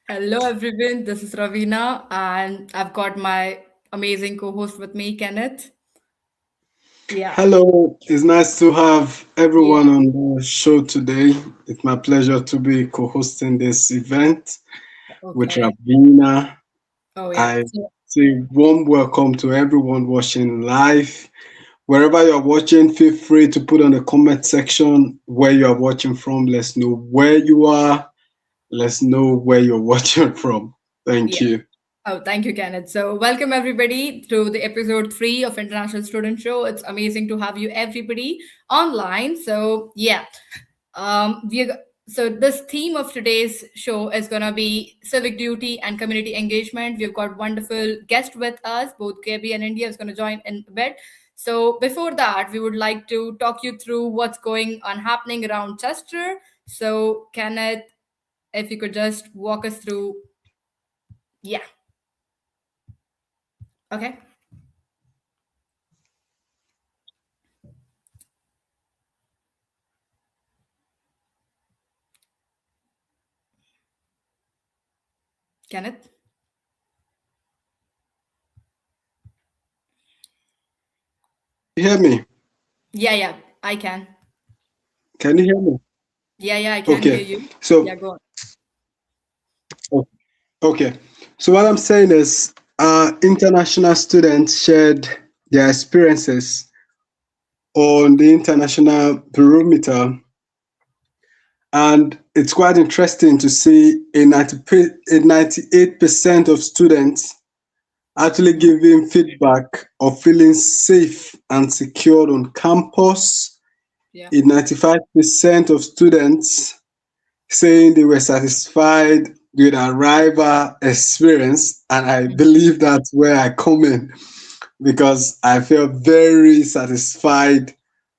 Hello, everyone. This is Ravina, and I've got my amazing co host with me, Kenneth. Yeah. Hello, it's nice to have Yeah. everyone on the show today. It's my pleasure to be co-hosting this event with Okay. Ravina. Oh, yeah. I say warm welcome to everyone watching live. Wherever you're watching, feel free to put on the comment section where you are watching from. Let's know where you are. Let's know where you're watching from. Thank Yeah. you. Oh, thank you, Kenneth. So, welcome everybody to the episode 3 of International Student Show. It's amazing to have you, everybody, online. So, yeah. We are, so this theme of today's show is gonna be civic duty and community engagement. We've got wonderful guests with us. Both Gabby and India is gonna join in a bit. So before that, we would like to talk you through what's going on happening around Chester. So Kenneth, if you could just walk us through, yeah, okay, Kenneth. You hear me? Yeah, yeah, I can. Can you hear me? Yeah, yeah, I can hear Okay. you. So Yeah, go on. Okay. So what I'm saying is, international students shared their experiences on the international barometer, and it's quite interesting to see a 98% of students actually giving feedback of feeling safe and secured on campus. Yeah. A 95% of students saying they were satisfied with arrival experience, and I believe that's where I come in because I felt very satisfied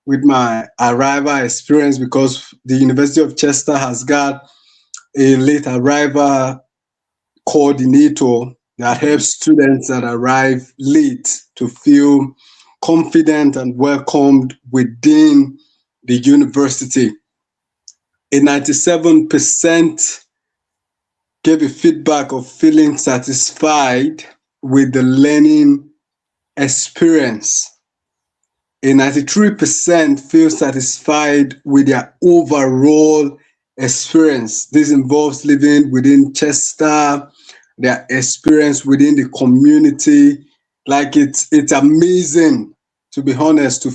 with my arrival experience because the University of Chester has got a late arrival coordinator that Mm-hmm. helps students that arrive late to feel confident and welcomed within the university. A 97% gave a feedback of feeling satisfied with the learning experience. A 93% feel satisfied with their overall experience. This involves living within Chester, their experience within the community. Like it's amazing, to be honest, to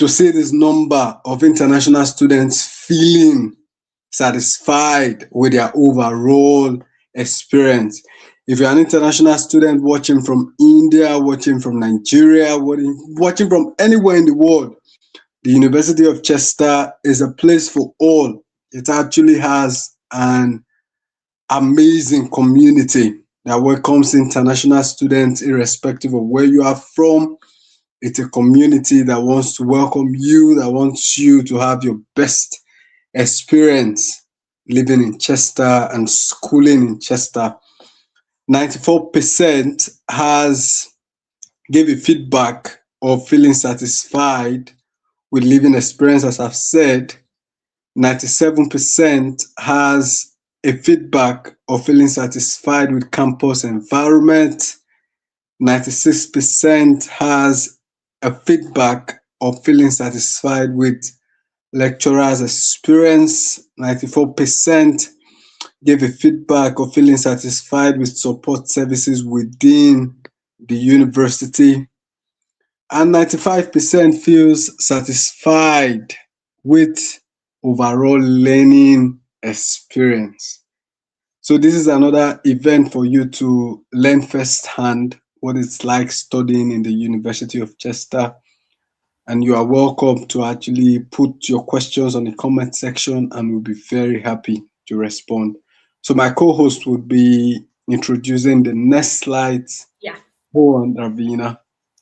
see this number of international students feeling satisfied with their overall experience. If you're an international student watching from India, watching from Nigeria, watching from anywhere in the world, the University of Chester is a place for all. It actually has an amazing community that welcomes international students irrespective of where you are from. It's a community that wants to welcome you, that wants you to have your best experience living in Chester and schooling in Chester. 94% has gave a feedback of feeling satisfied with living experience, as I've said. 97% has a feedback of feeling satisfied with campus environment. 96% has a feedback of feeling satisfied with lecturers' experience. 94% gave a feedback of feeling satisfied with support services within the university. And 95% feels satisfied with overall learning experience. So this is another event for you to learn firsthand what it's like studying in the University of Chester. And you are welcome to actually put your questions on the comment section and we'll be very happy to respond. So my co-host would be introducing the next slides. Yeah. Go on, Ravina.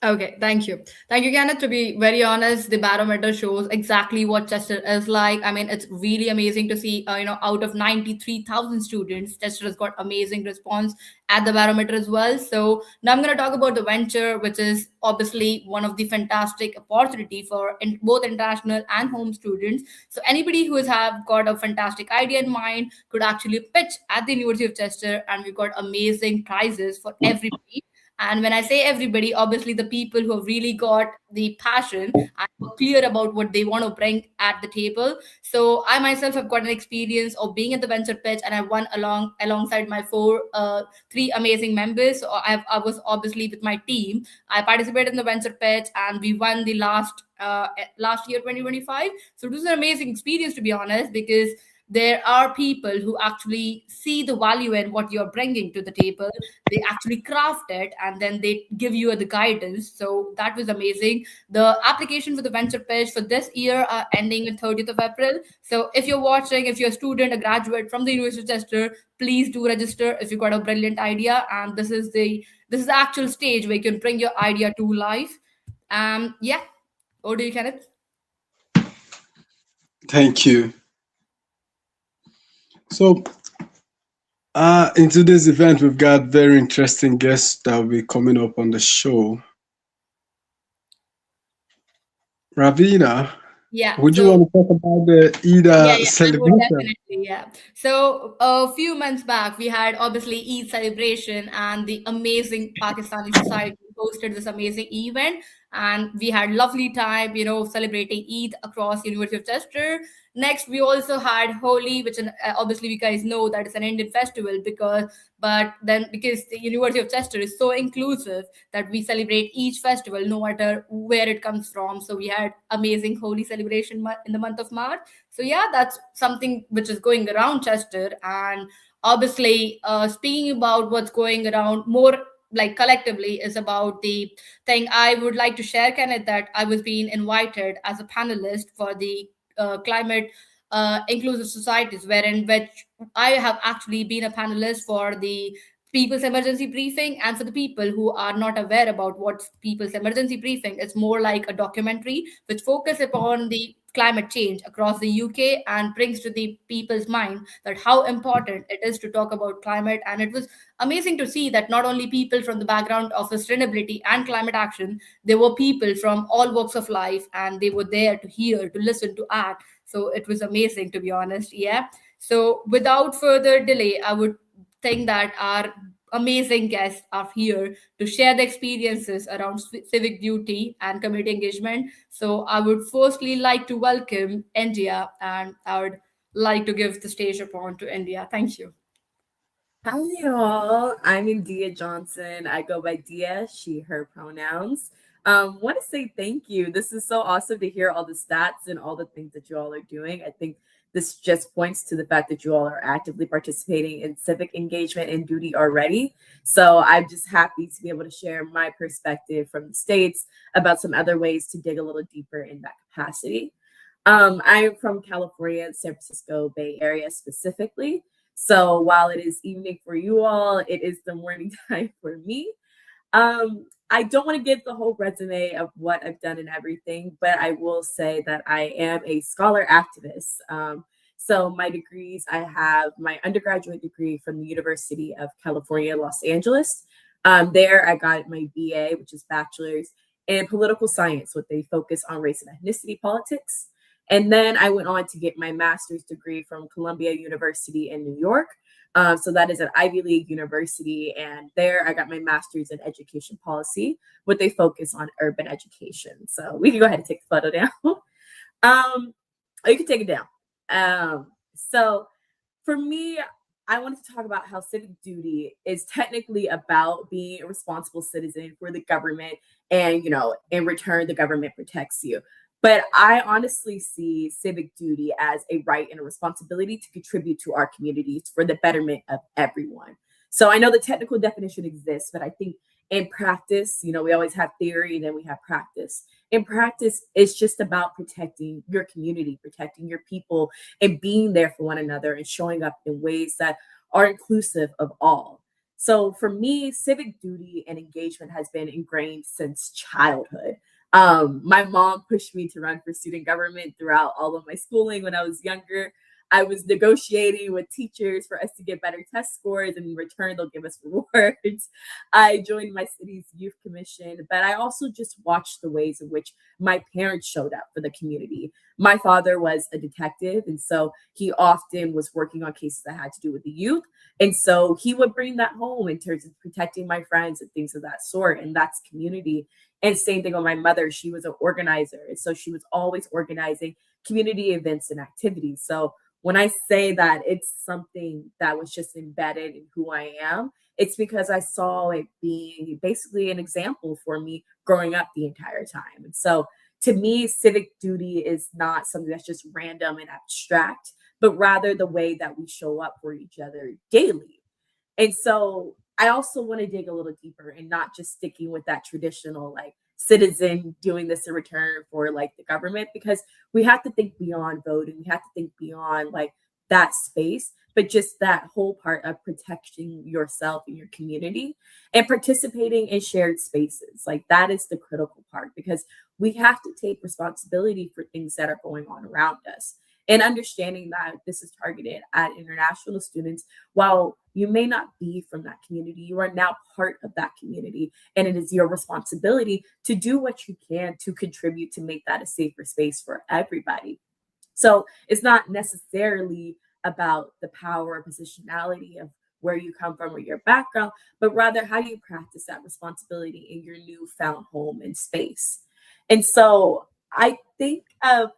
Okay, thank you. Thank you, Kenneth. To be very honest, the barometer shows exactly what Chester is like. I mean, it's really amazing to see, out of 93,000 students, Chester has got amazing response at the barometer as well. So now I'm going to talk about the venture, which is obviously one of the fantastic opportunity for both international and home students. So anybody who has have got a fantastic idea in mind could actually pitch at the University of Chester, and we've got amazing prizes for everybody. And when I say everybody, obviously the people who have really got the passion and are clear about what they want to bring at the table. So I myself have got an experience of being at the venture pitch, and I won alongside my three amazing members. So I was obviously with my team. I participated in the venture pitch, and we won the last year 2025. So it was an amazing experience, to be honest, because there are people who actually see the value in what you're bringing to the table. They actually craft it, and then they give you the guidance. So that was amazing. The application for the venture pitch for this year are ending on 30th of April. So if you're watching, if you're a student, a graduate from the University of Chester, please do register if you've got a brilliant idea. And this is the actual stage where you can bring your idea to life. Yeah. Over to you, Kenneth. Thank you. So, in today's event, we've got very interesting guests that will be coming up on the show. Ravina, Yeah. would you So want to talk about the yeah, Eid yeah, I would celebration? definitely. Yeah. So a few months back, we had obviously Eid celebration, and the amazing Pakistani society hosted this amazing event, and we had lovely time, celebrating Eid across University of Chester. Next, we also had Holi, which obviously you guys know that it's an Indian festival, because the University of Chester is so inclusive that we celebrate each festival no matter where it comes from. So we had amazing Holi celebration in the month of March. So yeah, that's something which is going around Chester. And obviously, speaking about what's going around more like collectively is about the thing I would like to share, Kenneth, that I was being invited as a panelist for the climate inclusive societies, wherein which I have actually been a panelist for the people's emergency briefing. And for the people who are not aware about what's people's emergency briefing, it's more like a documentary which focus upon the climate change across the UK and brings to the people's mind that how important it is to talk about climate. And it was amazing to see that not only people from the background of sustainability and climate action, there were people from all walks of life, and they were there to hear, to listen, to act. So it was amazing, to be honest. Yeah. So without further delay, I would think that our amazing guests are here to share the experiences around civic duty and community engagement. So I would firstly like to welcome India, and I would like to give the stage upon to India. Thank you. Hi, all. I'm India Johnson. I go by Dia, she, her pronouns. Want to say thank you. This is so awesome to hear all the stats and all the things that you all are doing. I think this just points to the fact that you all are actively participating in civic engagement and duty already. So I'm just happy to be able to share my perspective from the States about some other ways to dig a little deeper in that capacity. I'm from California, San Francisco Bay Area specifically. So while it is evening for you all, it is the morning time for me. I don't want to give the whole resume of what I've done and everything, but I will say that I am a scholar activist. So my degrees, I have my undergraduate degree from the University of California, Los Angeles. There I got my BA, which is bachelor's in political science, with a focus on race and ethnicity politics. And then I went on to get my master's degree from Columbia University in New York. So that is an Ivy League university. And there I got my master's in education policy with a focus on urban education. So we can go ahead and take the photo down. Or you can take it down. So for me, I wanted to talk about how civic duty is technically about being a responsible citizen for the government. And, in return, the government protects you. But I honestly see civic duty as a right and a responsibility to contribute to our communities for the betterment of everyone. So I know the technical definition exists, but I think in practice, we always have theory and then we have practice. In practice, it's just about protecting your community, protecting your people, and being there for one another and showing up in ways that are inclusive of all. So for me, civic duty and engagement has been ingrained since childhood. My mom pushed me to run for student government throughout all of my schooling when I was younger. I was negotiating with teachers for us to get better test scores, and in return, they'll give us rewards. I joined my city's youth commission, but I also just watched the ways in which my parents showed up for the community. My father was a detective, and so he often was working on cases that had to do with the youth. And so he would bring that home in terms of protecting my friends and things of that sort. And that's community. And same thing with my mother. She was an organizer. And so she was always organizing community events and activities. So when I say that it's something that was just embedded in who I am, it's because I saw it being basically an example for me growing up the entire time. And so to me, civic duty is not something that's just random and abstract, but rather the way that we show up for each other daily. And so I also want to dig a little deeper and not just sticking with that traditional like citizen doing this in return for like the government, because we have to think beyond voting. We have to think beyond like that space, but just that whole part of protecting yourself and your community and participating in shared spaces. Like that is the critical part, because we have to take responsibility for things that are going on around us. And understanding that this is targeted at international students, while you may not be from that community, you are now part of that community. And it is your responsibility to do what you can to contribute to make that a safer space for everybody. So it's not necessarily about the power or positionality of where you come from or your background, but rather how you practice that responsibility in your newfound home and space. And so I think of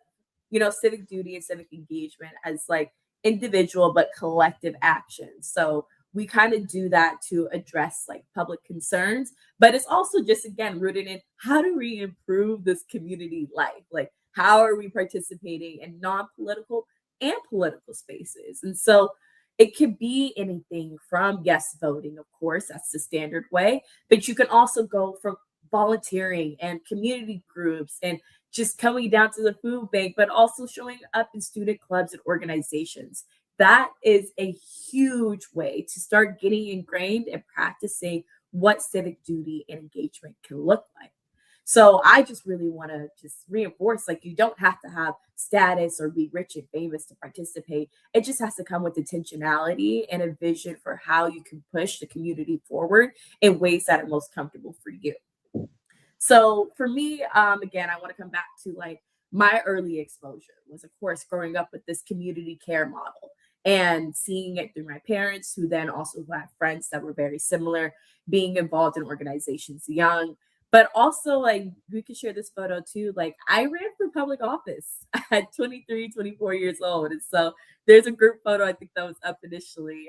civic duty and civic engagement as like individual but collective actions. So we kind of do that to address like public concerns, but it's also just again rooted in how do we improve this community life? Like how are we participating in non-political and political spaces? And so it could be anything from yes voting, of course, that's the standard way, but you can also go from volunteering and community groups and just coming down to the food bank, but also showing up in student clubs and organizations. That is a huge way to start getting ingrained and practicing what civic duty and engagement can look like. So I just really want to just reinforce, like, you don't have to have status or be rich and famous to participate. It just has to come with intentionality and a vision for how you can push the community forward in ways that are most comfortable for you. So for me, again, I want to come back to like my early exposure was, of course, growing up with this community care model and seeing it through my parents, who then also had friends that were very similar, being involved in organizations young. But also, like, we could share this photo too. Like, I ran for public office at 23, 24 years old. And so there's a group photo, I think that was up initially.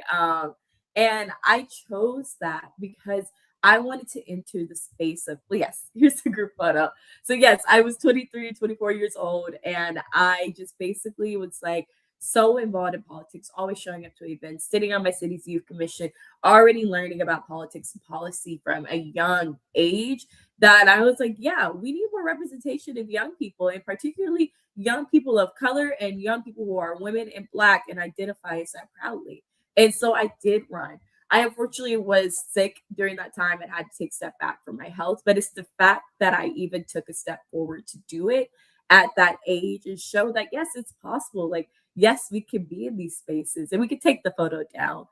And I chose that because I wanted to enter the space of, well, yes, here's the group photo. So yes, I was 23, 24 years old. And I just basically was like so involved in politics, always showing up to events, sitting on my city's youth commission, already learning about politics and policy from a young age, that I was like, yeah, we need more representation of young people, and particularly young people of color and young people who are women and Black and identify as that proudly. And so I did run. I unfortunately was sick during that time and had to take a step back from my health, but it's the fact that I even took a step forward to do it at that age and show that, yes, it's possible. Like, yes, we can be in these spaces and we can take the photo down.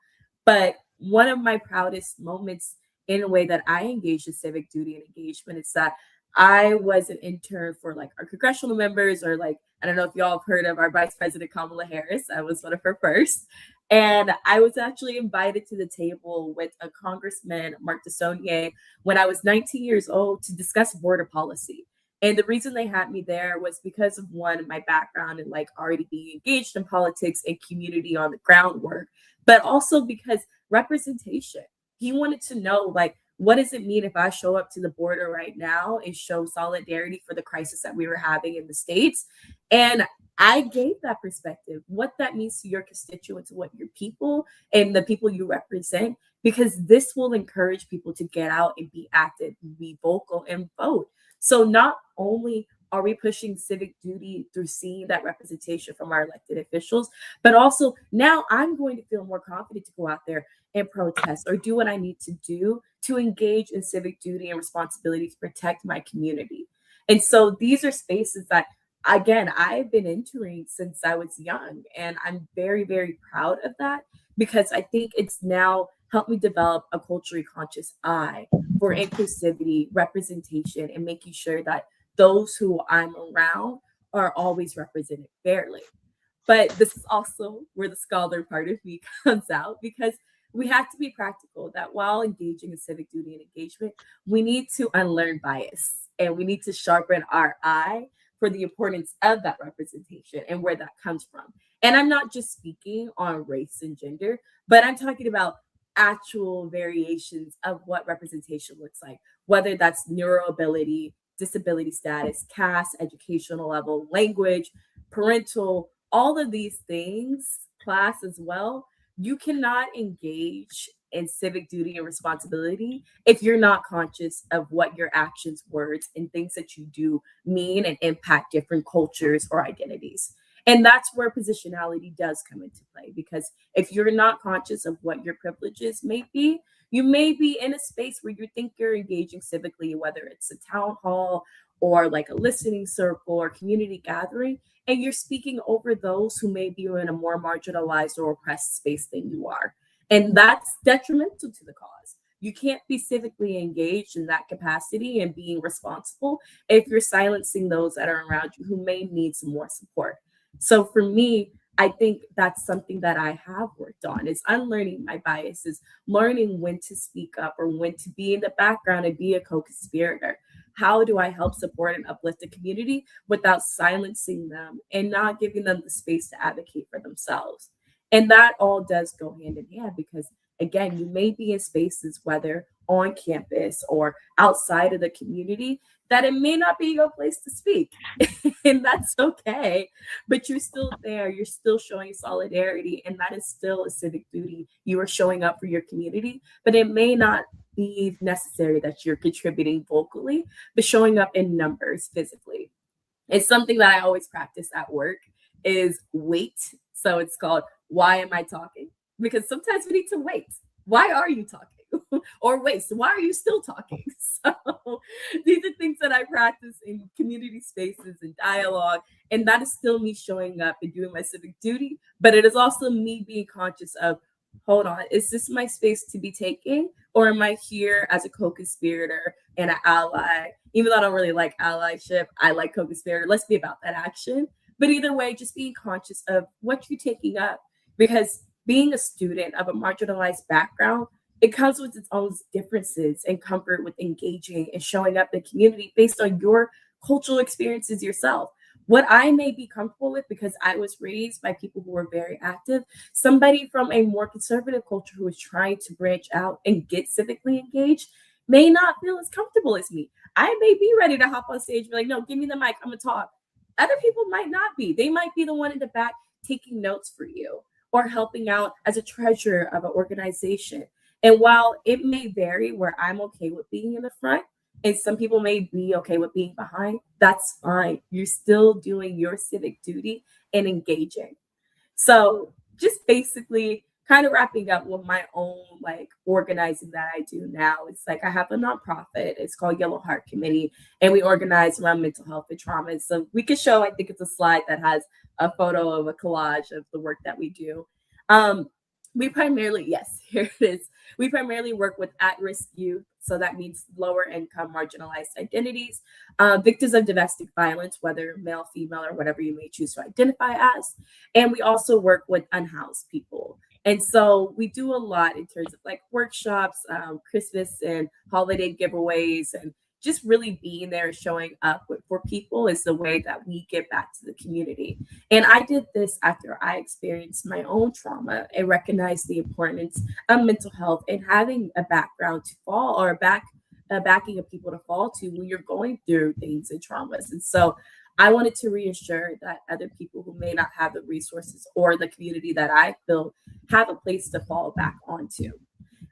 But one of my proudest moments in a way that I engaged in civic duty and engagement is that I was an intern for like our congressional members, or like, I don't know if y'all have heard of our Vice President Kamala Harris. I was one of her first. And I was actually invited to the table with a Congressman, Mark DeSaulnier, when I was 19 years old to discuss border policy. And the reason they had me there was because of one, my background and like already being engaged in politics and community on the groundwork, but also because representation. He wanted to know, like, what does it mean if I show up to the border right now and show solidarity for the crisis that we were having in the States? And I gave that perspective, what that means to your constituents, what your people and the people you represent, because this will encourage people to get out and be active, be vocal and vote. So not only Are we pushing civic duty through seeing that representation from our elected officials? But also now I'm going to feel more confident to go out there and protest or do what I need to do to engage in civic duty and responsibility to protect my community. And so these are spaces that, again, I've been entering since I was young. And I'm very, very proud of that because I think it's now helped me develop a culturally conscious eye for inclusivity, representation, and making sure that those who I'm around are always represented fairly. But this is also where the scholar part of me comes out because we have to be practical that while engaging in civic duty and engagement, we need to unlearn bias and we need to sharpen our eye for the importance of that representation and where that comes from. And I'm not just speaking on race and gender, but I'm talking about actual variations of what representation looks like, whether that's neuroability, disability status, caste, educational level, language, parental, all of these things, class as well. You cannot engage in civic duty and responsibility if you're not conscious of what your actions, words, and things that you do mean and impact different cultures or identities. And that's where positionality does come into play, because if you're not conscious of what your privileges may be, you may be in a space where you think you're engaging civically, whether it's a town hall or like a listening circle or community gathering, and you're speaking over those who may be in a more marginalized or oppressed space than you are. And that's detrimental to the cause. You can't be civically engaged in that capacity and being responsible if you're silencing those that are around you who may need some more support. So for me, I think that's something that I have worked on is unlearning my biases, learning when to speak up or when to be in the background and be a co-conspirator. How do I help support and uplift the community without silencing them and not giving them the space to advocate for themselves? And that all does go hand in hand because, again, you may be in spaces, whether on campus or outside of the community, that it may not be your place to speak. And that's okay. But you're still there. You're still showing solidarity. And that is still a civic duty. You are showing up for your community, but it may not be necessary that you're contributing vocally, but showing up in numbers physically. It's something that I always practice at work is wait. So it's called, why am I talking? Because sometimes we need to wait. Why are you talking? Or wait, so why are you still talking? So these are things that I practice in community spaces and dialogue. And that is still me showing up and doing my civic duty. But it is also me being conscious of, hold on, is this my space to be taking? Or am I here as a co-conspirator and an ally? Even though I don't really like allyship, I like co-conspirator. Let's be about that action. But either way, just being conscious of what you're taking up. Because being a student of a marginalized background, it comes with its own differences and comfort with engaging and showing up in the community based on your cultural experiences yourself. What I may be comfortable with because I was raised by people who were very active, somebody from a more conservative culture who is trying to branch out and get civically engaged may not feel as comfortable as me. I may be ready to hop on stage and be like, no, give me the mic, I'm gonna talk. Other people might not be. They might be the one in the back taking notes for you or helping out as a treasurer of an organization. And while it may vary where I'm okay with being in the front, and some people may be okay with being behind, that's fine. You're still doing your civic duty and engaging. So just basically kind of wrapping up with my own like organizing that I do now. It's like I have a nonprofit. It's called Yellow Heart Committee, and we organize around mental health and trauma. So we could show, I think it's a slide that has a photo of a collage of the work that we do. We primarily, yes, here it is. We primarily work with at-risk youth. So that means lower income, marginalized identities, victims of domestic violence, whether male, female, or whatever you may choose to identify as. And we also work with unhoused people. And so we do a lot in terms of like workshops, Christmas and holiday giveaways, and just really being there, showing up for people is the way that we get back to the community. And I did this after I experienced my own trauma and recognized the importance of mental health and having a background to fall or a backing of people to fall to when you're going through things and traumas. And so I wanted to reassure that other people who may not have the resources or the community that I feel have a place to fall back onto.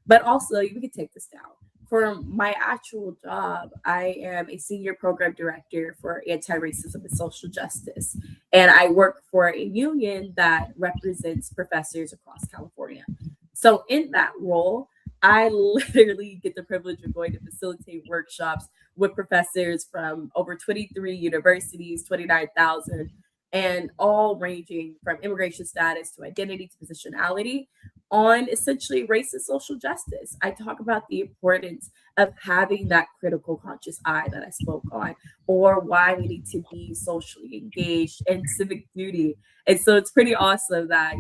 But also, you can take this down. for my actual job, I am a senior program director for anti-racism and social justice. And I work for a union that represents professors across California. So in that role, I literally get the privilege of going to facilitate workshops with professors from over 23 universities, 29,000, and all ranging from immigration status to identity to positionality on essentially race and social justice. I talk about the importance of having that critical conscious eye that I spoke on, or why we need to be socially engaged and civic duty. And so it's pretty awesome that,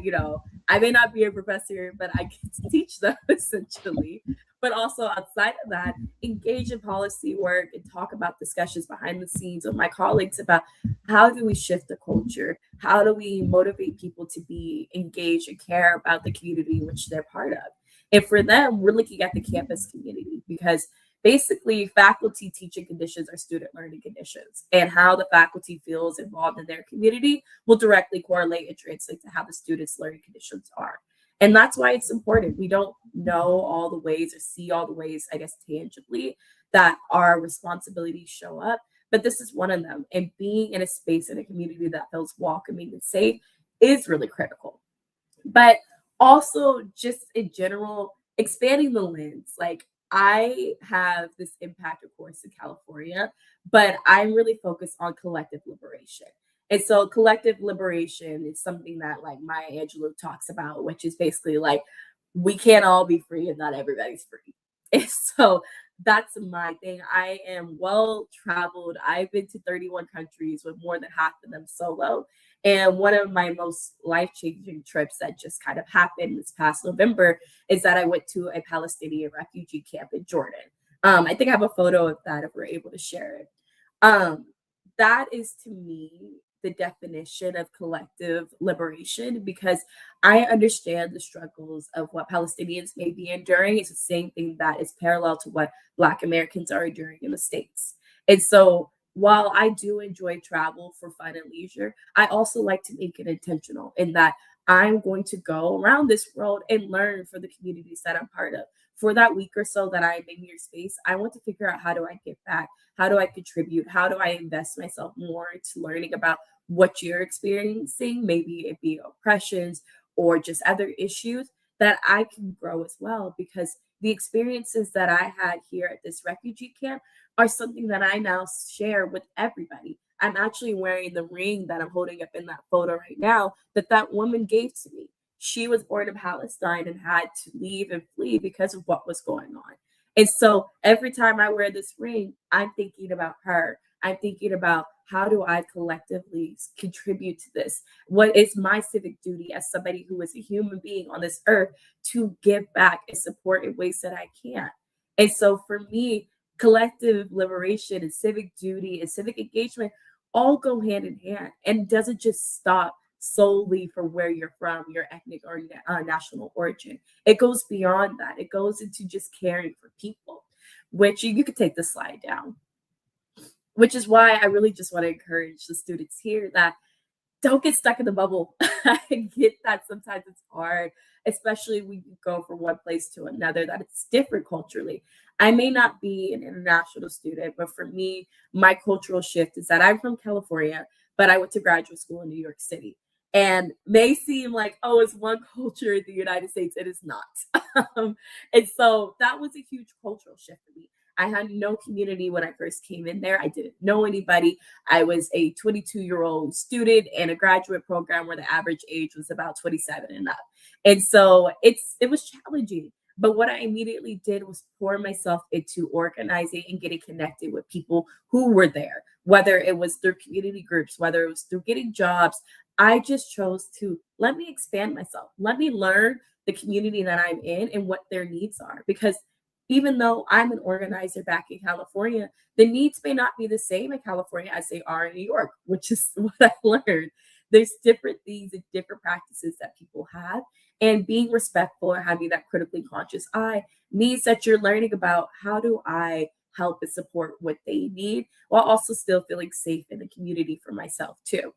I may not be a professor, but I get to teach them essentially. But also outside of that, engage in policy work and talk about discussions behind the scenes with my colleagues about how do we shift the culture? How do we motivate people to be engaged and care about the community in which they're part of? And for them, we're looking at the campus community because basically faculty teaching conditions are student learning conditions, and how the faculty feels involved in their community will directly correlate and translate to how the students' learning conditions are. And that's why it's important. We don't know all the ways or see all the ways, I guess, tangibly that our responsibilities show up. But this is one of them. And being in a space in a community that feels welcoming and safe is really critical. But also, just in general, expanding the lens. Like, I have this impact, of course, in California, but I'm really focused on collective liberation. And so collective liberation is something that like Maya Angelou talks about, which is basically like we can't all be free and not everybody's free. And so that's my thing. I am well traveled. I've been to 31 countries with more than half of them solo. And one of my most life-changing trips that just kind of happened this past November is that I went to a Palestinian refugee camp in Jordan. I think I have a photo of that if we're able to share it. That is to me the definition of collective liberation because I understand the struggles of what Palestinians may be enduring. It's the same thing that is parallel to what Black Americans are enduring in the States. And so while I do enjoy travel for fun and leisure, I also like to make it intentional in that I'm going to go around this world and learn for the communities that I'm part of. For that week or so that I'm in your space, I want to figure out how do I give back? How do I contribute? How do I invest myself more into learning about what you're experiencing? Maybe it be oppressions or just other issues that I can grow as well, because the experiences that I had here at this refugee camp are something that I now share with everybody. I'm actually wearing the ring that I'm holding up in that photo right now that woman gave to me. She was born in Palestine and had to leave and flee because of what was going on. And so every time I wear this ring, I'm thinking about her. I'm thinking about how do I collectively contribute to this? What is my civic duty as somebody who is a human being on this earth to give back and support in ways that I can? And so for me, collective liberation and civic duty and civic engagement all go hand in hand, and doesn't just stop solely for where you're from, your ethnic or national origin. It goes beyond that. It goes into just caring for people, which you could take the slide down, which is why I really just want to encourage the students here that don't get stuck in the bubble. I get that sometimes it's hard, especially when you go from one place to another, that it's different culturally. I may not be an international student, but for me, my cultural shift is that I'm from California, but I went to graduate school in New York City. And may seem like, oh, it's one culture in the United States. It is not. And so that was a huge cultural shift for me. I had no community when I first came in there. I didn't know anybody. I was a 22-year-old student in a graduate program where the average age was about 27 and up. And so it was challenging. But what I immediately did was pour myself into organizing and getting connected with people who were there, whether it was through community groups, whether it was through getting jobs. I just chose to let me expand myself. Let me learn the community that I'm in and what their needs are. Because even though I'm an organizer back in California, the needs may not be the same in California as they are in New York, which is what I learned. There's different things and different practices that people have. And being respectful and having that critically conscious eye means that you're learning about how do I help and support what they need while also still feeling safe in the community for myself too.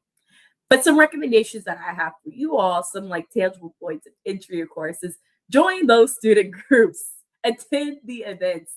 But some recommendations that I have for you all, some like tangible points of entry, of course, is join those student groups, attend the events,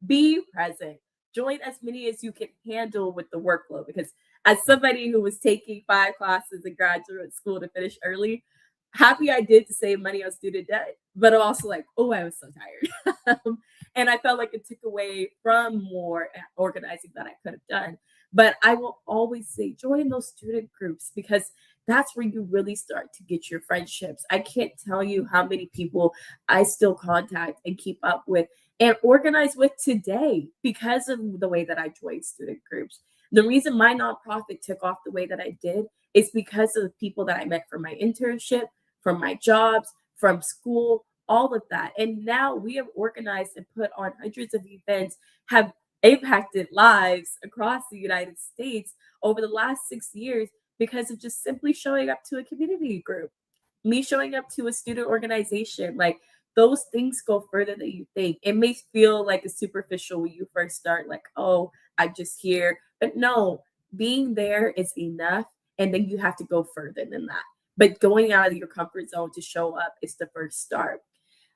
Be present. Join as many as you can handle with the workload, because as somebody who was taking 5 classes in graduate school to finish early, happy I did to save money on student debt, but I'm also like, oh, I was so tired. And I felt like it took away from more organizing that I could have done. But I will always say join those student groups, because that's where you really start to get your friendships. I can't tell you how many people I still contact and keep up with and organize with today because of the way that I joined student groups. The reason my nonprofit took off the way that I did is because of the people that I met from my internship, from my jobs, from school, all of that. And now we have organized and put on hundreds of events, have impacted lives across the United States over the last 6 years because of just simply showing up to a community group, me showing up to a student organization. Like, those things go further than you think. It may feel like a superficial when you first start, like, oh, I'm just here. But no, being there is enough. And then you have to go further than that. But going out of your comfort zone to show up is the first start.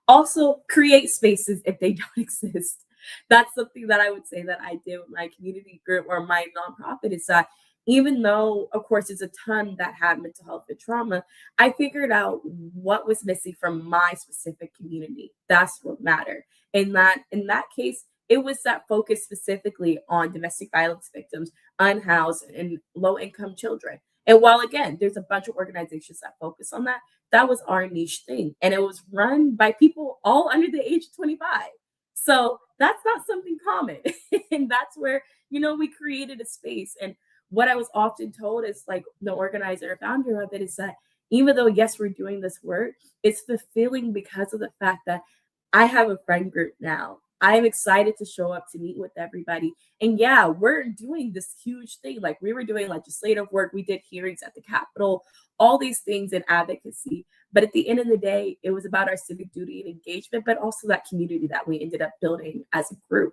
Also, create spaces if they don't exist. That's something that I would say that I did with my community group or my nonprofit, is that even though, of course, there's a ton that had mental health and trauma, I figured out what was missing from my specific community. That's what mattered. And that in that case, it was that focus specifically on domestic violence victims, unhoused, and low-income children. And while again, there's a bunch of organizations that focus on that, that was our niche thing. And it was run by people all under the age of 25. So that's not something common. And that's where, we created a space. And what I was often told is, like, the organizer or founder of it is that even though, yes, we're doing this work, it's fulfilling because of the fact that I have a friend group now. I'm excited to show up to meet with everybody. And yeah, we're doing this huge thing. Like, we were doing legislative work, we did hearings at the Capitol, all these things in advocacy. But at the end of the day, it was about our civic duty and engagement, but also that community that we ended up building as a group.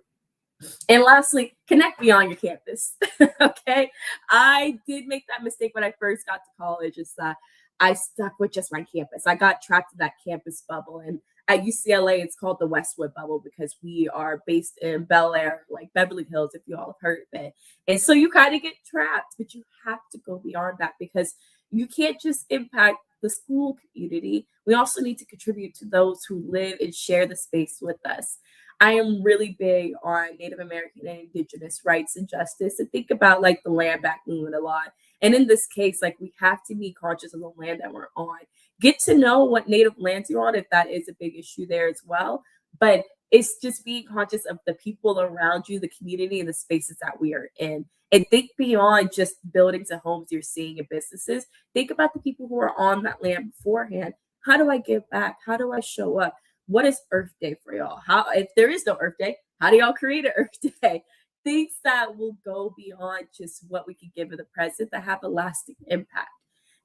And lastly, connect beyond your campus. Okay. I did make that mistake when I first got to college, is that I stuck with just my campus. I got trapped in that campus bubble. And at UCLA, it's called the Westwood bubble because we are based in Bel Air, like Beverly Hills, if you all have heard of it. And so you kind of get trapped, but you have to go beyond that, because you can't just impact the school community. We also need to contribute to those who live and share the space with us. I am really big on Native American and Indigenous rights and justice, and think about like the land back movement a lot. And in this case, like, we have to be conscious of the land that we're on. Get to know what native lands you're on, if that is a big issue there as well. But it's just being conscious of the people around you, the community, and the spaces that we are in. And think beyond just buildings and homes you're seeing and businesses. Think about the people who are on that land beforehand. How do I give back? How do I show up? What is Earth Day for y'all? How, if there is no Earth Day, how do y'all create an Earth Day? Things that will go beyond just what we can give in the present, that have a lasting impact.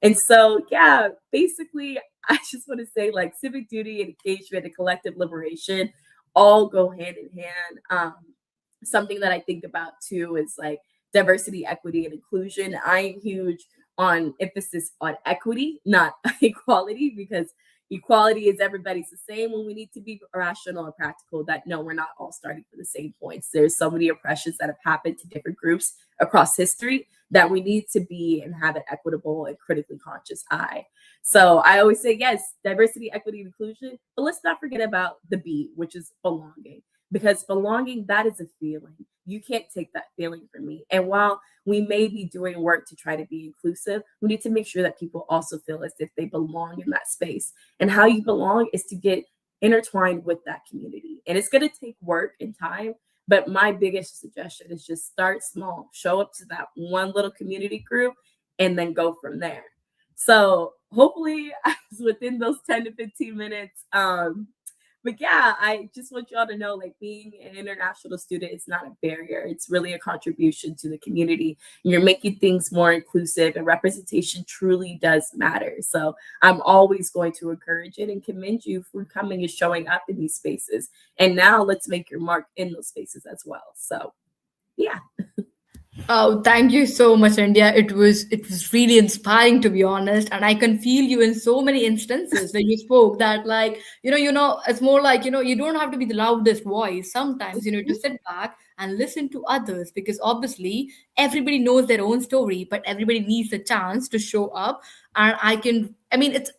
And so, yeah, basically, I just want to say, like, civic duty and engagement and collective liberation all go hand in hand. Something that I think about too is like diversity, equity, and inclusion. I am huge on emphasis on equity, not equality, because equality is everybody's the same, when we need to be rational and practical, that no, we're not all starting from the same points. There's so many oppressions that have happened to different groups across history that we need to be and have an equitable and critically conscious eye. So I always say, yes, diversity, equity, and inclusion, but let's not forget about the B, which is belonging. Because belonging, that is a feeling. You can't take that feeling from me. And while we may be doing work to try to be inclusive, we need to make sure that people also feel as if they belong in that space. And how you belong is to get intertwined with that community. And it's going to take work and time. But my biggest suggestion is just start small, show up to that one little community group, and then go from there. So hopefully I was within those 10 to 15 minutes. But yeah, I just want y'all to know, like, being an international student is not a barrier. It's really a contribution to the community. You're making things more inclusive, and representation truly does matter. So I'm always going to encourage it and commend you for coming and showing up in these spaces. And now let's make your mark in those spaces as well. So yeah. Oh, thank you so much, India. It was really inspiring, to be honest, and I can feel you in so many instances where you spoke that, like, it's more like, you don't have to be the loudest voice. Sometimes you need to Mhm. sit back and listen to others, because obviously everybody knows their own story, but everybody needs a chance to show up. And I mean, it's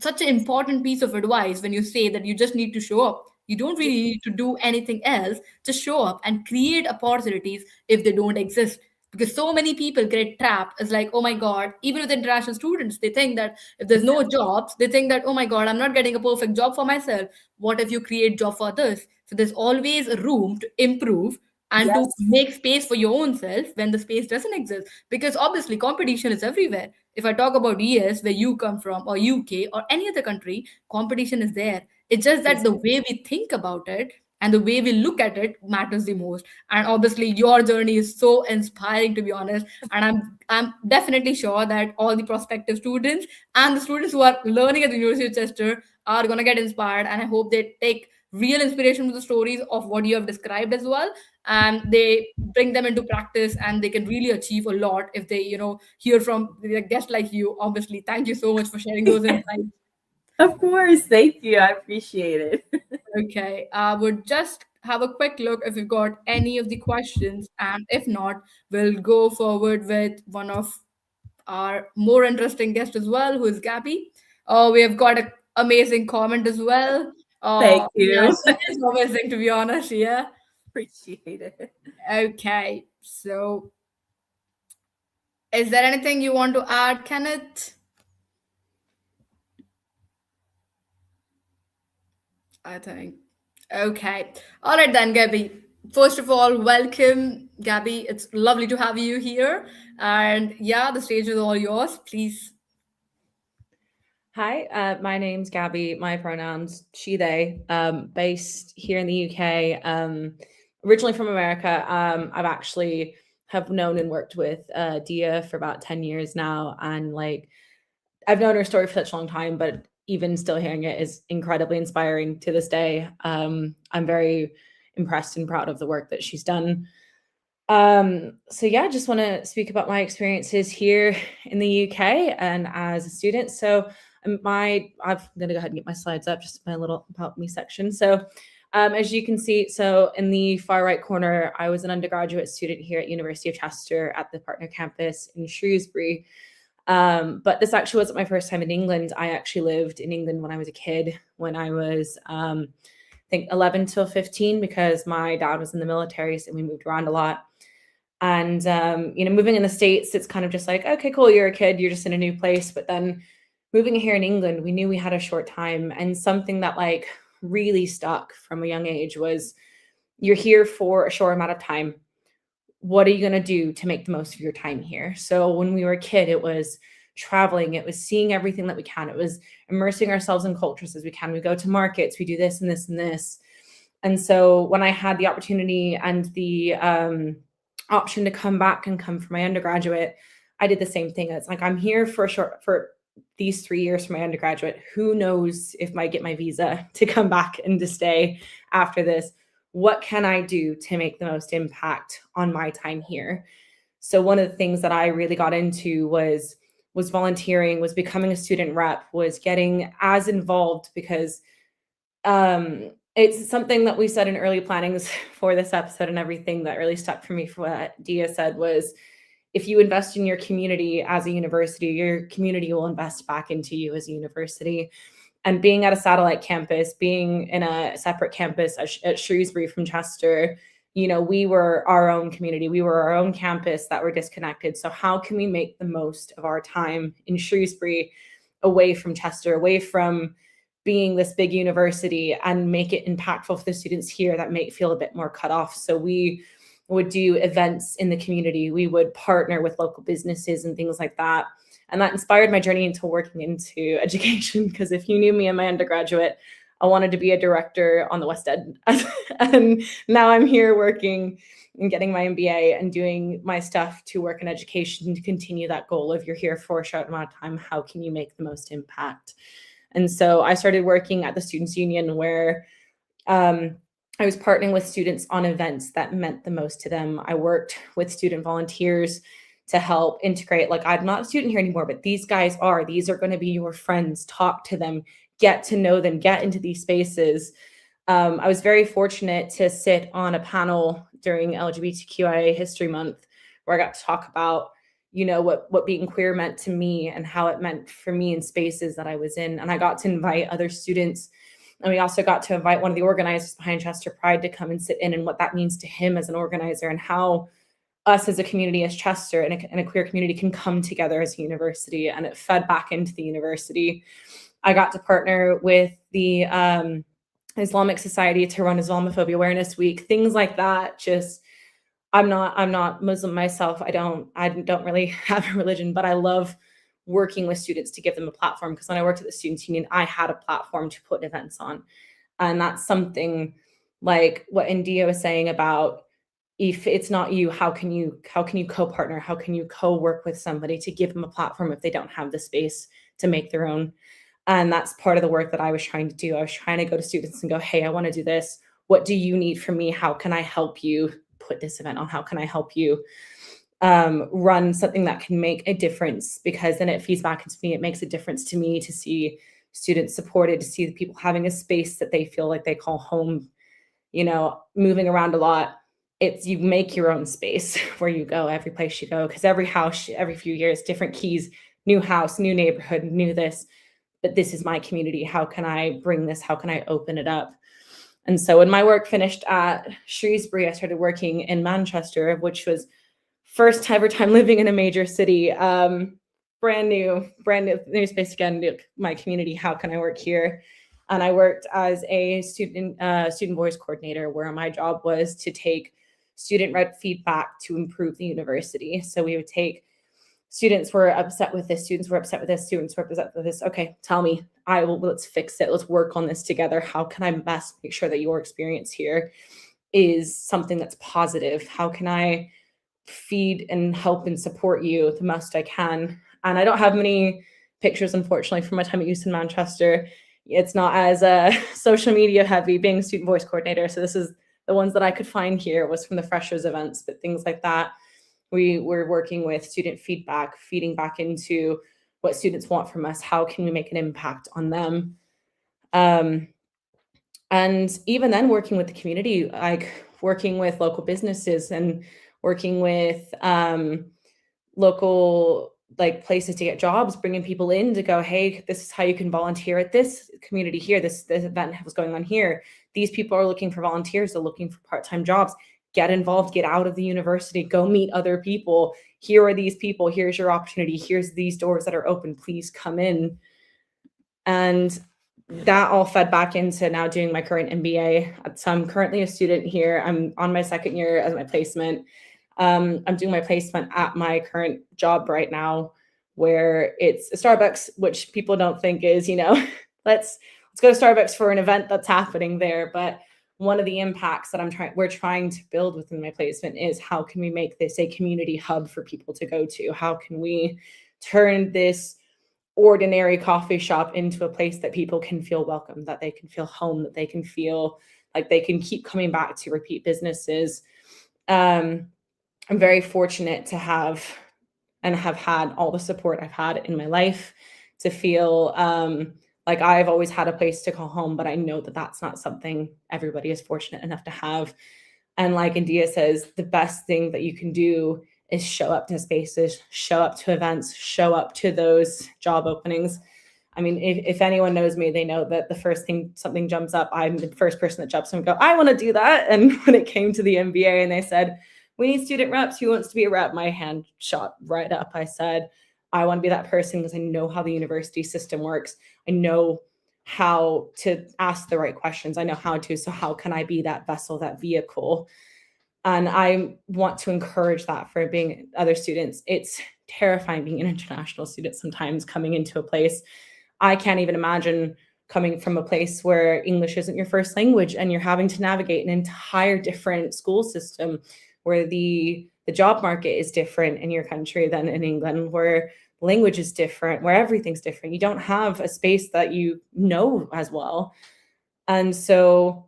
such an important piece of advice when you say that you just need to show up. You don't really need to do anything else. Just show up and create opportunities if they don't exist, because so many people get trapped. It's like, oh my god, even with international students, they think that if there's no jobs, they think that, oh my god, I'm not getting a perfect job for myself. What if you create job for others? So there's always room to improve and to Yes. make space for your own self when the space doesn't exist, because obviously competition is everywhere. If I talk about US, where you come from, or UK, or any other country, competition is there. It's just that the way we think about it and the way we look at it matters the most. And obviously your journey is so inspiring, to be honest, and I'm definitely sure that all the prospective students and the students who are learning at the University of Chester are going to get inspired, and I hope they take real inspiration from the stories of what you have described as well, and they bring them into practice, and they can really achieve a lot if they hear from a guest like you. Obviously, thank you so much for sharing those insights. Of course. Thank you. I appreciate it. Okay, I would just have a quick look if you've got any of the questions, and if not, we'll go forward with one of our more interesting guests as well, who is Gabby. We have got an amazing comment as well. Thank Yeah, you. she is amazing, to be honest. Yeah. Appreciate it. Okay, so is there anything you want to add, Kenneth? I think. Okay. All right then, Gabby. First of all, welcome, Gabby. It's lovely to have you here. And yeah, the stage is all yours. Please. Hi, my name's Gabby. My pronouns she, they. Based here in the UK. Originally from America. I've actually have known and worked with Dia for about 10 years now, and like I've known her story for such a long time, but even still hearing it is incredibly inspiring to this day. I'm very impressed and proud of the work that she's done. So yeah, I just want to speak about my experiences here in the UK and as a student. So I'm gonna go ahead and get my slides up, just my little about me section. So as you can see, so in the far right corner, I was an undergraduate student here at University of Chester at the partner campus in Shrewsbury. But this actually wasn't my first time in England. I actually lived in England when I was a kid, when I was I think 11 till 15, because my dad was in the military, so we moved around a lot. And moving in the States, it's kind of just like, okay, cool, you're a kid, you're just in a new place. But then moving here in England, we knew we had a short time. And something that like really stuck from a young age was, you're here for a short amount of time. What are you going to do to make the most of your time here? So when we were a kid, it was traveling, it was seeing everything that we can, it was immersing ourselves in cultures as we can. We go to markets, we do this and this and this. And so when I had the opportunity and the option to come back and come for my undergraduate, I did the same thing. It's like, I'm here for these 3 years for my undergraduate. Who knows if I get my visa to come back and to stay after this? What can I do to make the most impact on my time here? So one of the things that I really got into was volunteering, was becoming a student rep, was getting as involved, because it's something that we said in early plannings for this episode, and everything that really stuck for me for what Dia said was, if you invest in your community as a university, your community will invest back into you as a university. And being at a satellite campus, being in a separate campus at Shrewsbury from Chester, we were our own community. We were our own campus that were disconnected. So how can we make the most of our time in Shrewsbury, away from Chester, away from being this big university, and make it impactful for the students here that may feel a bit more cut off? So we would do events in the community. We would partner with local businesses and things like that. And that inspired my journey into working into education, because if you knew me in my undergraduate, I wanted to be a director on the West End. And now I'm here working and getting my MBA and doing my stuff to work in education, to continue that goal of, you're here for a short amount of time, how can you make the most impact? And so I started working at the Students' Union, where I I was partnering with students on events that meant the most to them. I worked with student volunteers to help integrate, like, I'm not a student here anymore, but these guys are, these are going to be your friends. Talk to them, get to know them, get into these spaces. I was very fortunate to sit on a panel during LGBTQIA History Month where I got to talk about, you know, what being queer meant to me and how it meant for me in spaces that I was in. And I got to invite other students. And we also got to invite one of the organizers behind Chester Pride to come and sit in, and what that means to him as an organizer, and how us as a community, as Chester and a queer community, can come together as a university. And it fed back into the university. I got to partner with the Islamic Society to run Islamophobia Awareness Week, things like that. Just, I'm not Muslim myself. I don't really have a religion, but I love working with students to give them a platform, because when I worked at the Students' Union, I had a platform to put events on. And that's something like what India was saying about, if it's not you, how can you co-partner? How can you co-work with somebody to give them a platform if they don't have the space to make their own? And that's part of the work that I was trying to do. I was trying to go to students and go, hey, I want to do this. What do you need from me? How can I help you put this event on? How can I help you run something that can make a difference? Because then it feeds back into me. It makes a difference to me to see students supported, to see the people having a space that they feel like they call home. You know, moving around a lot, it's, you make your own space where you go, every place you go, because every house, every few years, different keys, new house, new neighborhood, new this. But this is my community. How can I bring this? How can I open it up? And so when my work finished at Shrewsbury, I started working in Manchester, which was first ever time living in a major city. Brand new space again, my community. How can I work here? And I worked as a student voice coordinator, where my job was to take student-led feedback to improve the university. So we would take, students were upset with this, students were upset with this, students were upset with this. Okay, tell me, let's fix it. Let's work on this together. How can I best make sure that your experience here is something that's positive? How can I feed and help and support you the most I can? And I don't have many pictures, unfortunately, from my time at UC in Manchester. It's not as social media heavy being a student voice coordinator. So this is the ones that I could find here was from the freshers events, but things like that. We were working with student feedback, feeding back into what students want from us. How can we make an impact on them? And even then working with the community, like working with local businesses and working with local like places to get jobs, bringing people in to go, hey, this is how you can volunteer at this community here. This event was going on here. These people are looking for volunteers. They're looking for part-time jobs. Get involved, get out of the university, go meet other people. Here are these people. Here's your opportunity. Here's these doors that are open. Please come in. And that all fed back into now doing my current MBA. So I'm currently a student here. I'm on my second year as my placement. I'm doing my placement at my current job right now, where it's a Starbucks, which people don't think is, you know, let's go to Starbucks for an event that's happening there. But one of the impacts that we're trying to build within my placement is, how can we make this a community hub for people to go to? How can we turn this ordinary coffee shop into a place that people can feel welcome, that they can feel home, that they can feel like they can keep coming back to, repeat businesses. I'm very fortunate to have had all the support I've had in my life, to feel like I've always had a place to call home, but I know that that's not something everybody is fortunate enough to have. And like India says, the best thing that you can do is show up to spaces, show up to events, show up to those job openings. I mean, if anyone knows me, they know that the first thing something jumps up, I'm the first person that jumps up and go, I want to do that. And when it came to the MBA and they said, we need student reps, who wants to be a rep? My hand shot right up. I said, I want to be that person, because I know how the university system works. I know how to ask the right questions. I know how to. So how can I be that vessel, that vehicle? And I want to encourage that for being other students. It's terrifying being an international student sometimes, coming into a place. I can't even imagine coming from a place where English isn't your first language and you're having to navigate an entire different school system, where the job market is different in your country than in England, where language is different, where everything's different. You don't have a space that you know as well. And so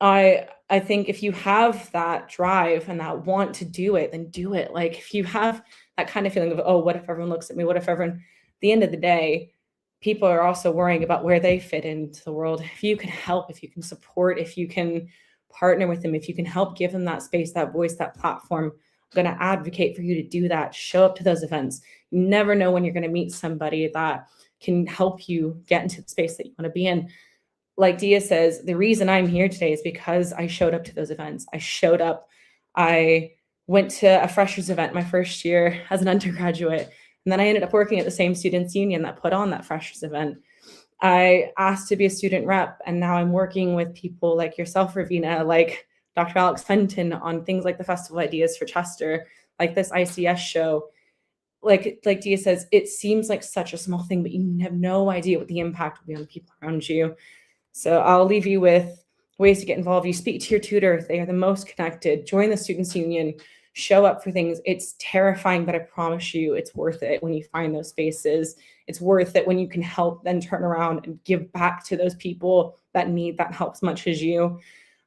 I think if you have that drive and that want to do it, then do it. Like if you have that kind of feeling of, oh, what if everyone looks at me? What if everyone, at the end of the day, people are also worrying about where they fit into the world. If you can help, if you can support, if you can partner with them, if you can help give them that space, that voice, that platform, I'm going to advocate for you to do that. Show up to those events. You never know when you're going to meet somebody that can help you get into the space that you want to be in. Like Dia says, the reason I'm here today is because I showed up to those events. I showed up. I went to a freshers event my first year as an undergraduate. And then I ended up working at the same students union that put on that freshers event. I asked to be a student rep, and now I'm working with people like yourself, Ravina, like Dr. Alex Fenton on things like the Festival Ideas for Chester, like this ICS show. Like Dia says, it seems like such a small thing, but you have no idea what the impact will be on the people around you. So I'll leave you with ways to get involved. You speak to your tutor. They are the most connected. Join the Students' Union. Show up for things. It's terrifying, but I promise you it's worth it when you find those spaces. It's worth it when you can help, then turn around and give back to those people that need that help as much as you.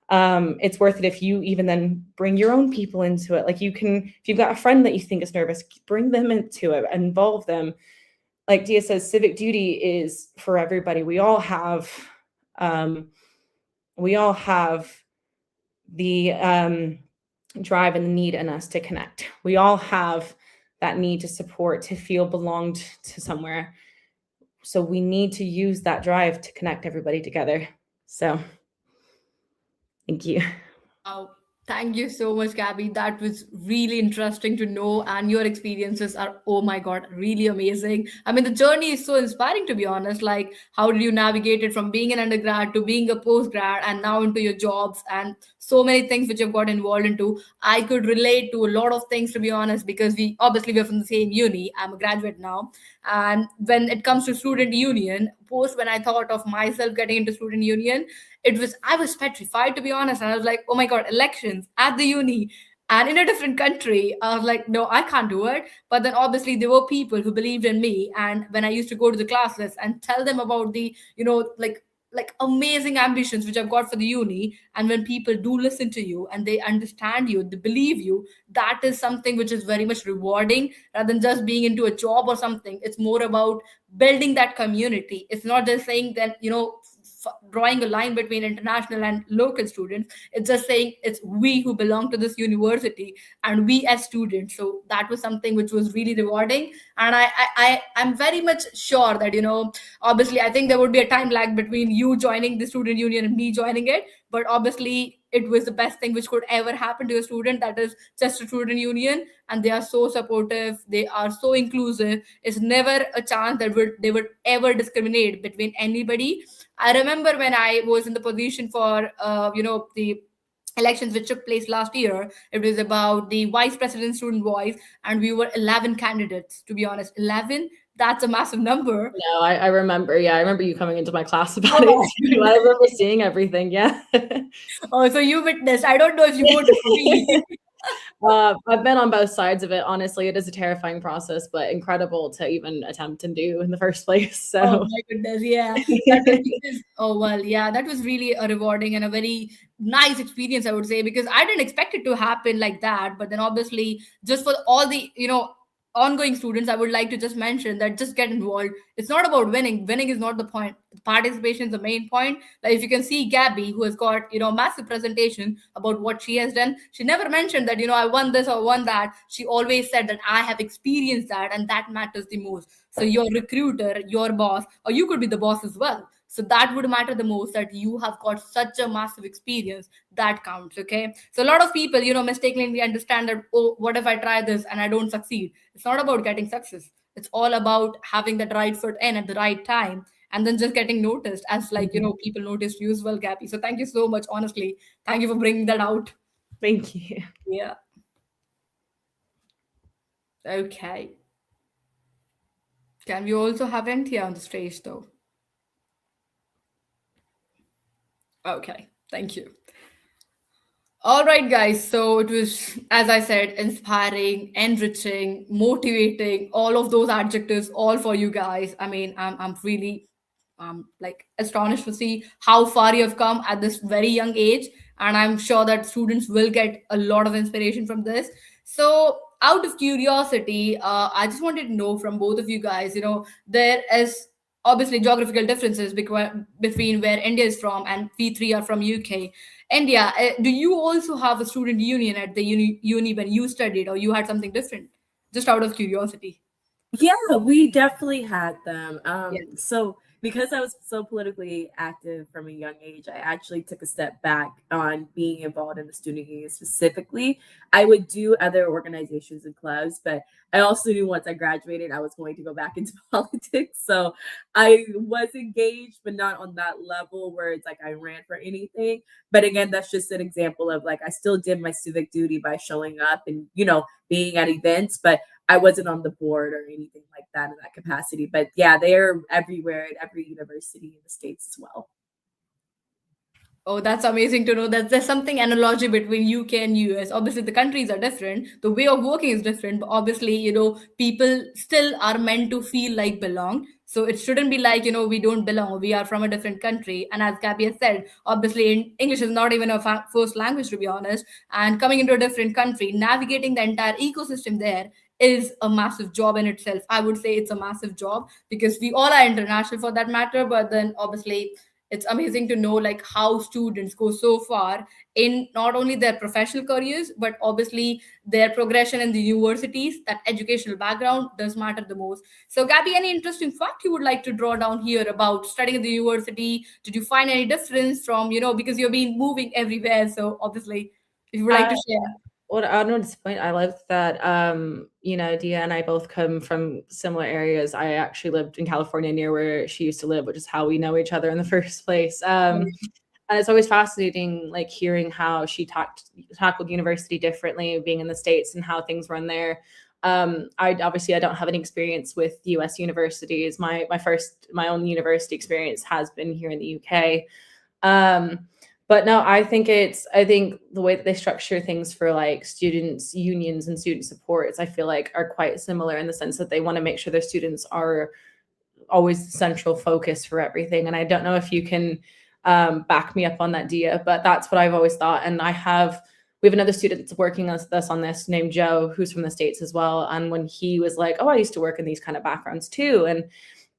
It's worth it if you even then bring your own people into it. Like you can, if you've got a friend that you think is nervous, bring them into it, involve them. Like Dia says, civic duty is for everybody. We all have the drive and the need in us to connect. We all have that need to support, to feel belonged to somewhere. So we need to use that drive to connect everybody together. So thank you. Oh, thank you so much, Gabby. That was really interesting to know, and your experiences are, oh my God, really amazing. I mean, the journey is so inspiring, to be honest. Like, how did you navigate it from being an undergrad to being a postgrad and now into your jobs and so many things which you've got involved into? I could relate to a lot of things, to be honest, because we're from the same uni. I'm a graduate now. And when it comes to student union, when I thought of myself getting into student union, I was petrified, to be honest. And I was like, oh my God, elections at the uni and in a different country. I was like, no, I can't do it. But then obviously there were people who believed in me. And when I used to go to the classes and tell them about the, like amazing ambitions which I've got for the uni, and when people do listen to you and they understand you, they believe you, that is something which is very much rewarding rather than just being into a job or something. It's more about building that community. It's not just saying that, drawing a line between international and local students. It's just saying it's we who belong to this university and we as students. So that was something which was really rewarding. And I'm very much sure that, obviously I think there would be a time lag between you joining the student union and me joining it, but obviously it was the best thing which could ever happen to a student, that is just a student union. And they are so supportive, they are so inclusive. It's never a chance that they would ever discriminate between anybody. I remember when I was in the position for the elections which took place last year. It was about the vice president student voice, and we were 11 candidates, to be honest. 11, that's a massive number. No, I remember. Yeah, I remember you coming into my class about Oh, it. I remember seeing everything. Yeah. oh, so you witnessed. I don't know if you voted for me. I've been on both sides of it. Honestly, it is a terrifying process, but incredible to even attempt and do in the first place. So, oh my goodness, yeah. Oh well, yeah, that was really a rewarding and a very nice experience, I would say, because I didn't expect it to happen like that. But then obviously, just for all the ongoing students, I would like to just mention that just get involved. It's not about winning. Winning is not the point. Participation is the main point. Like if you can see Gabby, who has got massive presentation about what she has done, she never mentioned that I won this or won that. She always said that I have experienced that, and that matters the most. So your recruiter, your boss, or you could be the boss as well. So that would matter the most, that you have got such a massive experience. That counts. Okay. So a lot of people, mistakenly understand that, oh, what if I try this and I don't succeed? It's not about getting success. It's all about having that right foot in at the right time, and then just getting noticed, as like people noticed you as well, Gabby. So thank you so much. Honestly, thank you for bringing that out. thank you. Yeah. Okay. Can we also have Entia on the stage though? Okay. Thank you. All right, guys. So it was, as I said, inspiring, enriching, motivating, all of those adjectives, all for you guys. I mean, I'm really like astonished to see how far you have come at this very young age, and I'm sure that students will get a lot of inspiration from this. So, out of curiosity, I just wanted to know from both of you guys. There is obviously geographical differences between where India is from and we three are from UK. India, do you also have a student union at the uni when you studied, or you had something different? Just out of curiosity. Yeah, we definitely had them. Yeah. So because I was so politically active from a young age, I actually took a step back on being involved in the student union specifically. I would do other organizations and clubs, but I also knew once I graduated, I was going to go back into politics. So I was engaged, but not on that level where it's like I ran for anything. But again, that's just an example of like I still did my civic duty by showing up and, being at events, but I wasn't on the board or anything like that in that capacity. But yeah, they're everywhere at every university in the States as well. Oh, that's amazing to know that there's something analogy between UK and US. Obviously, the countries are different, the way of working is different, but obviously, people still are meant to feel like belong. So it shouldn't be like, we don't belong, we are from a different country. And as Gabby has said, obviously, English is not even a first language, to be honest. And coming into a different country, navigating the entire ecosystem there is a massive job in itself. I would say it's a massive job because we all are international for that matter, but then obviously it's amazing to know like how students go so far in not only their professional careers but obviously their progression in the universities. That educational background does matter the most. So Gabby, any interesting fact you would like to draw down here about studying at the university? Did you find any difference from, because you've been moving everywhere, so obviously if you would like to share. Well, I don't disappoint. I love that, Dia and I both come from similar areas. I actually lived in California near where she used to live, which is how we know each other in the first place. And it's always fascinating, like hearing how she tackled university differently, being in the States and how things run there. I don't have any experience with US universities. My own university experience has been here in the UK. But no, I think the way that they structure things for like students unions and student supports, I feel like are quite similar in the sense that they want to make sure their students are always the central focus for everything. And I don't know if you can back me up on that, Dia, but that's what I've always thought. And we have another student that's working on this named Joe, who's from the States as well. And when he was like, oh, I used to work in these kind of backgrounds too, and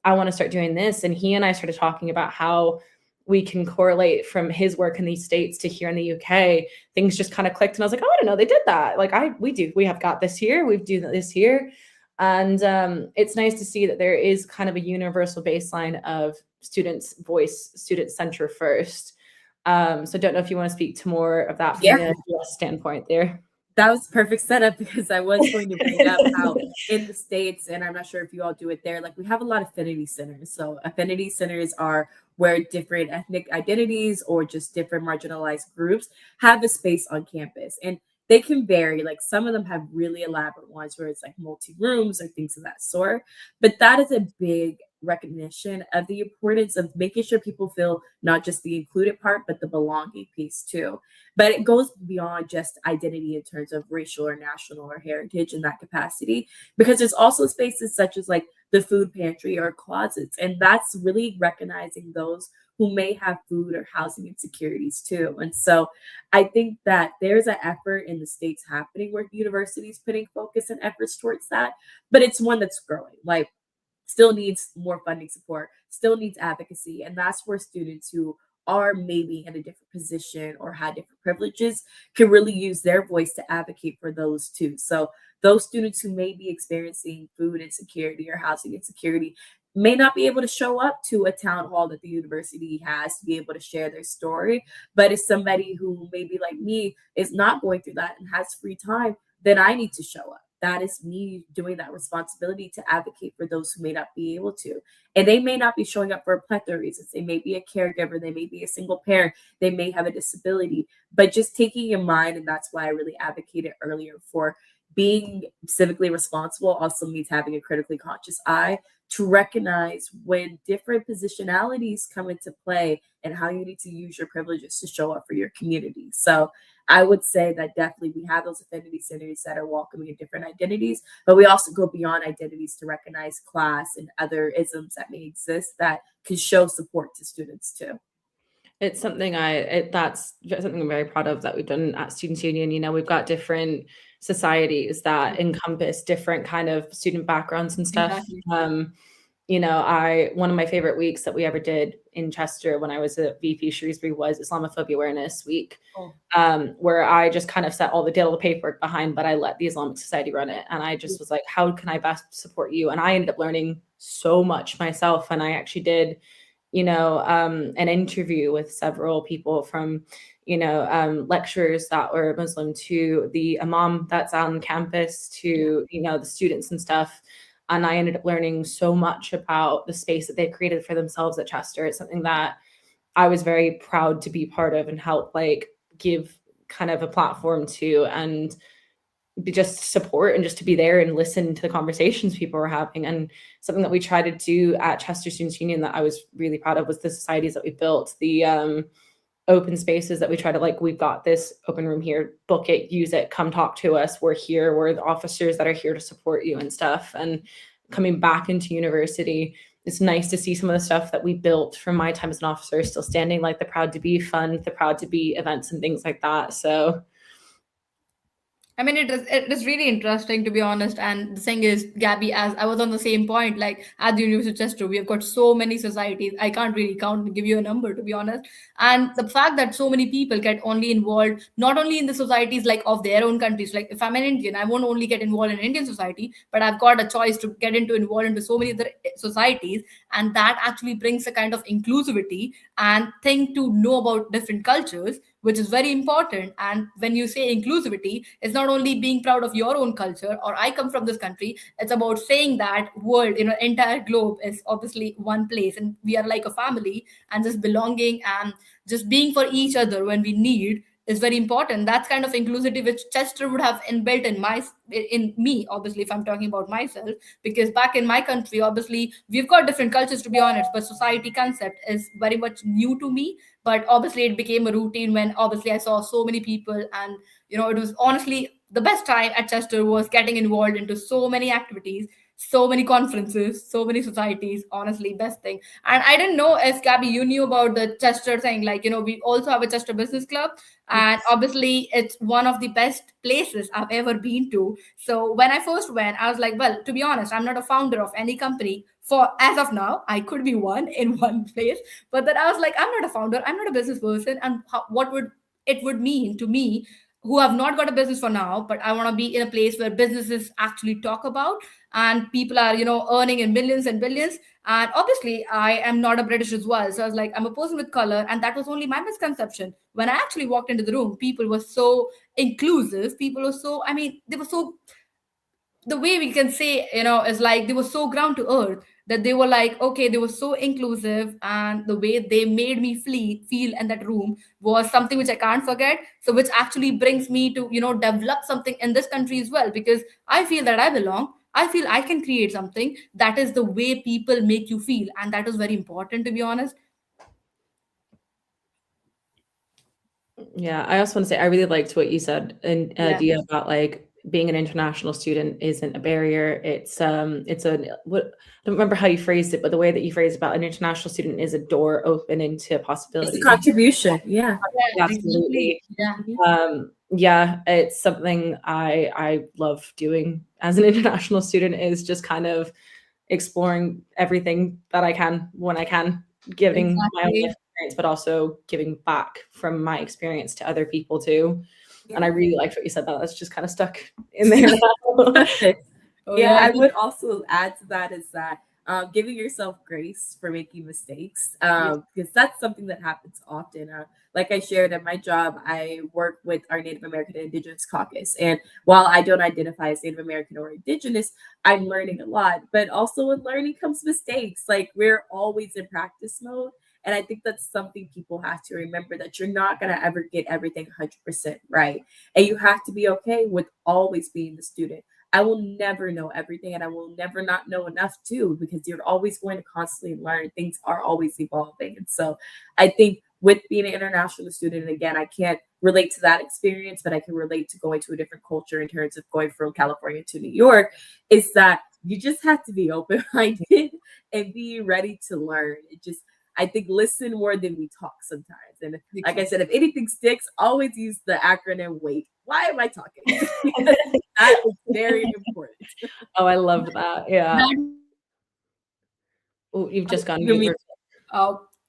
I want to start doing this. And he and I started talking about how we can correlate from his work in these States to here in the UK. Things just kind of clicked. And I was like, oh, I don't know, they did that. Like we have got this here. We do this here. And it's nice to see that there is kind of a universal baseline of students' voice, student center first. So I don't know if you want to speak to more of that from the US standpoint there. That was perfect setup because I was going to bring up how in the States, and I'm not sure if you all do it there, like we have a lot of affinity centers. So affinity centers are where different ethnic identities or just different marginalized groups have a space on campus. And they can vary. Like some of them have really elaborate ones where it's like multi-rooms or things of that sort. But that is a big recognition of the importance of making sure people feel not just the included part, but the belonging piece too. But it goes beyond just identity in terms of racial or national or heritage in that capacity, because there's also spaces such as like the food pantry or closets. And that's really recognizing those who may have food or housing insecurities too. And so I think that there's an effort in the States happening where universities putting focus and efforts towards that, but it's one that's growing. Like still needs more funding support, still needs advocacy. And that's where students who are maybe in a different position or had different privileges can really use their voice to advocate for those too. So those students who may be experiencing food insecurity or housing insecurity may not be able to show up to a town hall that the university has to be able to share their story. But if somebody who maybe like me is not going through that and has free time, then I need to show up. That is me doing that responsibility to advocate for those who may not be able to. And they may not be showing up for a plethora of reasons. They may be a caregiver. They may be a single parent. They may have a disability. But just taking in mind, and that's why I really advocated earlier for being civically responsible also means having a critically conscious eye to recognize when different positionalities come into play and how you need to use your privileges to show up for your community. So I would say that definitely we have those affinity centers that are welcoming in different identities, but we also go beyond identities to recognize class and other isms that may exist that can show support to students too. It's something that's something I'm very proud of that we've done at Students' Union. You know, we've got different societies that encompass different kind of student backgrounds and stuff. Exactly. You know, one of my favorite weeks that we ever did in Chester when I was at VP Shrewsbury was Islamophobia Awareness Week, where I just kind of did all the paperwork behind, but I let the Islamic Society run it. And I just was like, how can I best support you? And I ended up learning so much myself. And I actually did, you know, an interview with several people from, you know, lecturers that were Muslim to the imam that's on campus to, you know, the students and stuff. And I ended up learning so much about the space that they created for themselves at Chester. It's something that I was very proud to be part of and help like give kind of a platform to, and be just support and just to be there and listen to the conversations people were having. And something that we try to do at Chester Students' Union that I was really proud of was the societies that we built, the open spaces that we try to, like, we've got this open room here, book it, use it, come talk to us. We're here. We're the officers that are here to support you and stuff. And coming back into university, it's nice to see some of the stuff that we built from my time as an officer still standing, like the Proud to Be fund, the Proud to Be events and things like that. So I mean, it is really interesting, to be honest. And the thing is, Gabby, as I was on the same point, like at the University of Chester, we have got so many societies. I can't really count and give you a number, to be honest. And the fact that so many people get only involved, not only in the societies like of their own countries. Like if I'm an Indian, I won't only get involved in Indian society, but I've got a choice to get involved into so many other societies, and that actually brings a kind of inclusivity and thing to know about different cultures, which is very important. And when you say inclusivity, it's not only being proud of your own culture or I come from this country, it's about saying that world, entire globe is obviously one place and we are like a family, and just belonging and just being for each other when we need is very important. That's kind of inclusivity which Chester would have inbuilt in me, obviously, if I'm talking about myself, because back in my country, obviously, we've got different cultures, to be honest, but society concept is very much new to me. But obviously it became a routine when obviously I saw so many people, and it was honestly the best time at Chester was getting involved into so many activities, so many conferences, so many societies. Honestly, best thing. And I didn't know if, Gabby, you knew about the Chester thing. Like, we also have a Chester Business Club, and obviously it's one of the best places I've ever been to. So when I first went, I was like, well, to be honest, I'm not a founder of any company for as of now. I could be one in one place, but then I was like, I'm not a founder, I'm not a business person, and what would it would mean to me, who have not got a business for now, but I want to be in a place where businesses actually talk about, and people are earning in millions and billions. And obviously I am not a British as well, so I was like, I'm a person with color, and that was only my misconception. When I actually walked into the room, people were so inclusive, people were so, I mean, they were so, the way we can say, is like they were so ground to earth, that they were like, okay, they were so inclusive, and the way they made me feel in that room was something which I can't forget. So which actually brings me to develop something in this country as well, because I feel that I belong, I feel I can create something that is the way people make you feel, and that is very important, to be honest. yeah, I also want to say I really liked what you said, and Yeah. Dia, about like being an international student isn't a barrier. It's what, I don't remember how you phrased it, but the way that you phrased about an international student is a door open into It's a possibilities. contribution. Yeah. Yeah, Absolutely. exactly. Yeah. Yeah, it's something I love doing as an international student, is just kind of exploring everything that I can when I can, giving my own life Exactly. experience, but also giving back from my experience to other people too. And I really liked what you said, that that's just kind of stuck in there now. Oh Yeah, yeah. I would also add to that is that giving yourself grace for making mistakes, because that's something that happens often. Like I shared at my job, I work with our Native American and Indigenous caucus. And while I don't identify as Native American or Indigenous, I'm learning a lot. But also with learning comes mistakes. Like we're always in practice mode. And I think that's something people have to remember, that you're not going to ever get everything 100% right. And you have to be okay with always being the student. I will never know everything, and I will never not know enough too, because you're always going to constantly learn. Things are always evolving. And so I think with being an international student, and again, I can't relate to that experience, but I can relate to going to a different culture in terms of going from California to New York, is that you just have to be open-minded and be ready to learn. It just, I think, listen more than we talk sometimes. And like I said, if anything sticks, always use the acronym WAIT. Why am I talking? Because that is very important. Oh, I love that. Yeah. That Oh, you've just gone You mean- mute.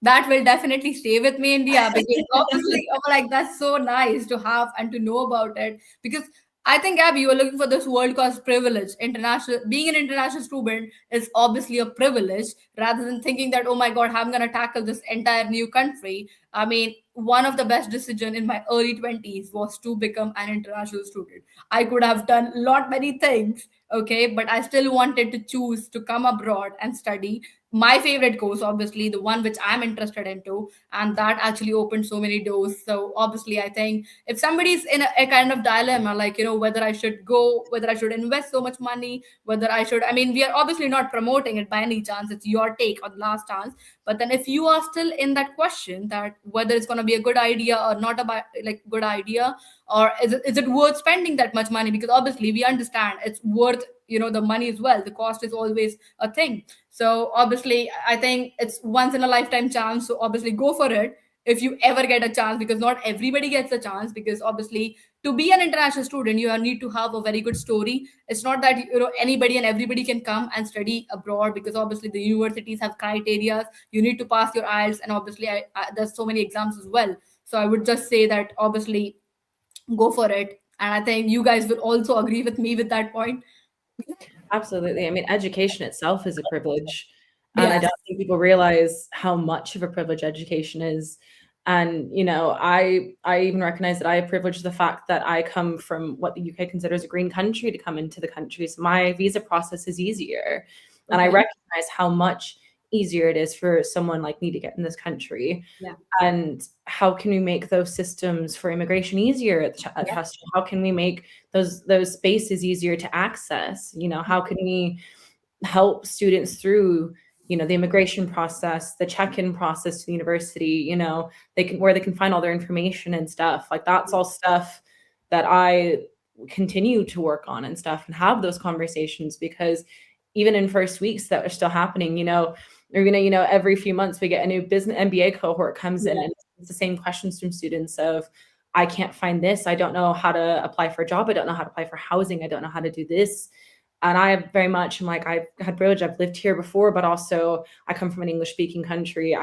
that will definitely stay with me, India, because obviously, like that's so nice to have and to know about it. Because I think, Gabby, you were looking for this world-class privilege. International, being an international student is obviously a privilege, rather than thinking that, oh my God, I'm gonna tackle this entire new country. I mean, one of the best decision in my early 20s was to become an international student. I could have done lot many things, okay, but I still wanted to choose to come abroad and study my favorite course, obviously the one which I'm interested into, and that actually opened so many doors. So obviously I think if somebody's in a kind of dilemma, like, whether I should go, whether I should invest so much money, whether I should, I mean, we are obviously not promoting it by any chance, it's your take on last chance. But then if you are still in that question that whether it's going to be a good idea or not like good idea, or is it worth spending that much money, because obviously we understand it's worth the money as well, the cost is always a thing. So obviously I think it's once in a lifetime chance, so obviously go for it if you ever get a chance, because not everybody gets a chance. Because obviously to be an international student you need to have a very good story. It's not that anybody and everybody can come and study abroad, because obviously the universities have criteria. You need to pass your IELTS, and obviously there's so many exams as well. So I would just say that obviously go for it, and I think you guys will also agree with me with that point. Absolutely. I mean, education itself is a privilege. And I Yes. don't think people realize how much of a privilege education is. And, I even recognize that I have privileged the fact that I come from what the UK considers a green country to come into the country. So my visa process is easier. And I Okay. recognize how much easier it is for someone like me to get in this country. Yeah. And how can we make those systems for immigration easier at Chester? How can we make those spaces easier to access? How can we help students through the immigration process, the check-in process to the university, where they can find all their information and stuff. Like that's all stuff that I continue to work on and stuff, and have those conversations, because even in first weeks that are still happening, we're gonna, every few months we get a new business MBA cohort comes in, and it's the same questions from students of, I can't find this, I don't know how to apply for a job, I don't know how to apply for housing, I don't know how to do this. And I very much am like, I've had privilege, I've lived here before, but also I come from an English speaking country.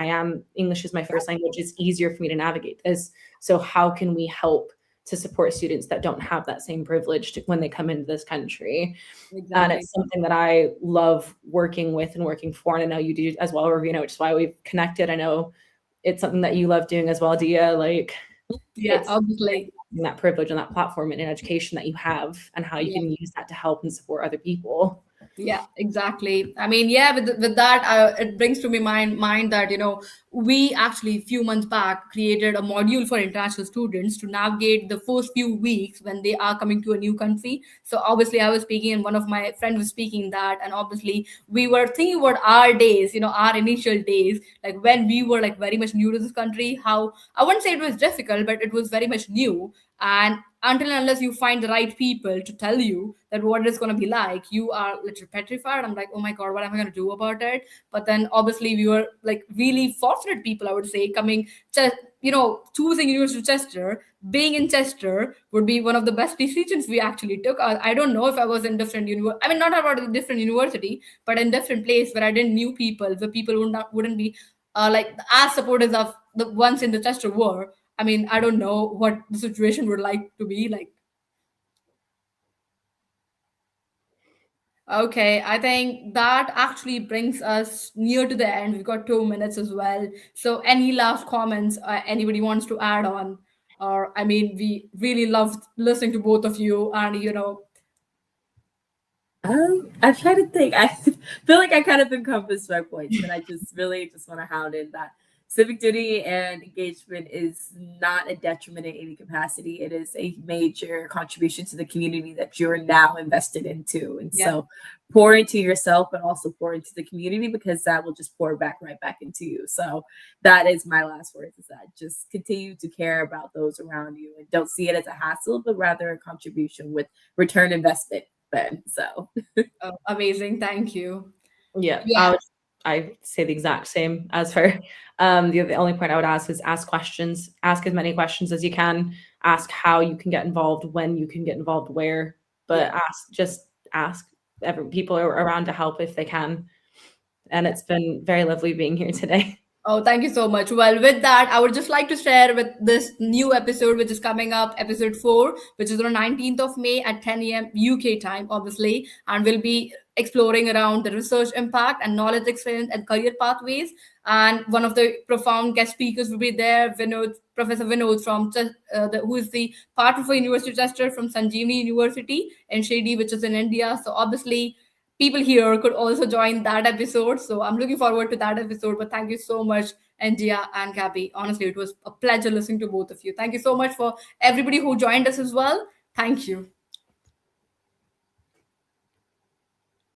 English is my first language. It's easier for me to navigate this. So how can we help to support students that don't have that same privilege when they come into this country? Exactly. And it's something that I love working with and working for. And I know you do as well, RAVINA, which is why we've connected. I know it's something that you love doing as well, Dia. Like, yeah, obviously that privilege and that platform and education that you have, and how you can use that to help and support other people. Yeah, exactly. I mean, yeah, with that, it brings to me mind that we actually a few months back created a module for international students to navigate the first few weeks when they are coming to a new country. So obviously, I was speaking, and one of my friends was speaking that, and obviously we were thinking about our days, our initial days, like when we were like very much new to this country. How I wouldn't say it was difficult, but it was very much new. And until and unless you find the right people to tell you that what it's going to be like, you are literally petrified. I'm like, oh my God, what am I going to do about it? But then obviously we were like really fortunate people, I would say, coming to choosing University of Chester. Being in Chester would be one of the best decisions we actually took. I don't know if I was in different I mean, not about a different university, but in different place where I didn't knew people, where people wouldn't be like as supportive of the ones in the Chester were. I mean, I don't know what the situation would like to be like. Okay, I think that actually brings us near to the end. We've got 2 minutes as well. So, any last comments anybody wants to add on? Or, I mean, we really loved listening to both of you, and I'm trying to think. I feel like I kind of encompassed my points, but I just really just want to hound in that civic duty and engagement is not a detriment in any capacity. It is a major contribution to the community that you're now invested into. And Yeah. so pour into yourself, but also pour into the community, because that will just pour back right back into you. So that is my last words, is that just continue to care about those around you and don't see it as a hassle, but rather a contribution with return investment. Then so Oh, amazing. Thank you. Yeah, Yeah. I say the exact same as her. The only point I would ask is ask questions, ask as many questions as you can, ask how you can get involved, when you can get involved, where, but just ask. People are around to help if they can. And it's been very lovely being here today. Oh, thank you so much. Well, with that, I would just like to share with this new episode, which is coming up, episode 4, which is on 19th of May at 10 a.m. UK time, obviously. And we'll be exploring around the research impact and knowledge exchange and career pathways. And one of the profound guest speakers will be there, Professor Vinod who is the part of a university tester from Sanjeevani University in Shady, which is in India. So obviously, people here could also join that episode. So I'm looking forward to that episode. But thank you so much, India and Gabby. Honestly, it was a pleasure listening to both of you. Thank you so much for everybody who joined us as well. Thank you.